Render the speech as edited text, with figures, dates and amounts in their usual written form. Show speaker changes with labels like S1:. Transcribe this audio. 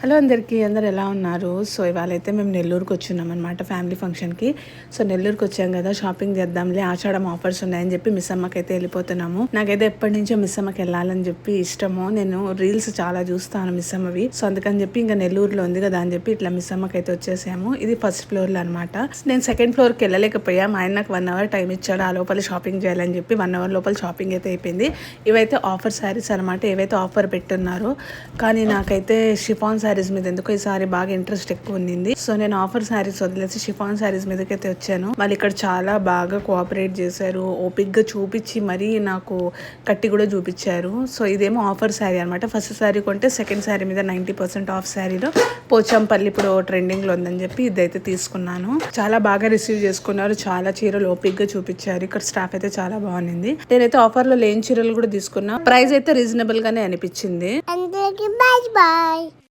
S1: Hello అందరు ఎలా ఉన్నారు? సో ఇవాళైతే మేము నెల్లూరుకి వచ్చున్నాం అనమాట ఫ్యామిలీ ఫంక్షన్కి. సో నెల్లూరుకి వచ్చాం కదా, షాపింగ్ చేద్దాంలే, ఆషాఢం ఆఫర్స్ ఉన్నాయని చెప్పి మిస్ అమ్మకి అయితే వెళ్ళిపోతున్నాము. నాకైతే ఎప్పటి నుంచో మిస్ అమ్మకి వెళ్ళాలని చెప్పి ఇష్టము. నేను రీల్స్ చాలా చూస్తాను మిస్ అమ్మవి. సో అందుకని చెప్పి ఇంకా నెల్లూరులో ఉంది కదా అని చెప్పి ఇట్లా మిస్ అమ్మకి అయితే వచ్చేసాము. ఇది ఫస్ట్ ఫ్లోర్ లో అనమాట. నేను సెకండ్ ఫ్లోర్ కి వెళ్ళలేకపోయా. మా ఆయన నాకు 1 అవర్ టైం ఇచ్చాడు, ఆ లోపల షాపింగ్ చేయాలని చెప్పి 1 అవర్ లోపల షాపింగ్ అయితే అయిపోయింది. ఇవైతే ఆఫర్ శారీస్ అనమాట, ఏవైతే ఆఫర్ పెట్టున్నారో. కానీ నాకైతే షిఫాన్ శారీస్ మీద ఎందుకో ఈసారి బాగా ఇంట్రెస్ట్ ఎక్కువ ఉంది. సో నేను ఆఫర్ శారీస్ వదిలేసి షిఫాన్ శారీస్ మీదకైతే వచ్చాను. వాళ్ళు ఇక్కడ చాలా బాగా కోఆపరేట్ చేశారు, ఓపిక్ గా చూపించి మరీ నాకు కట్టి కూడా చూపించారు. సో ఇదేమో ఆఫర్ శారీ అనమాట. ఫస్ట్ శారీ కొంటే సెకండ్ శారీ మీద 90% ఆఫ్ శారీలో పోచంపల్లి ఇప్పుడు ట్రెండింగ్ లో ఉందని చెప్పి ఇదైతే తీసుకున్నాను. చాలా బాగా రిసీవ్ చేసుకున్నారు, చాలా చీరలు ఓపిక్ గా చూపించారు. ఇక్కడ స్టాఫ్ అయితే చాలా బాగుంది. నేనైతే ఆఫర్ లో లేని చీరలు కూడా తీసుకున్నా. ప్రైస్ అయితే రీజనబుల్ గానే అనిపించింది.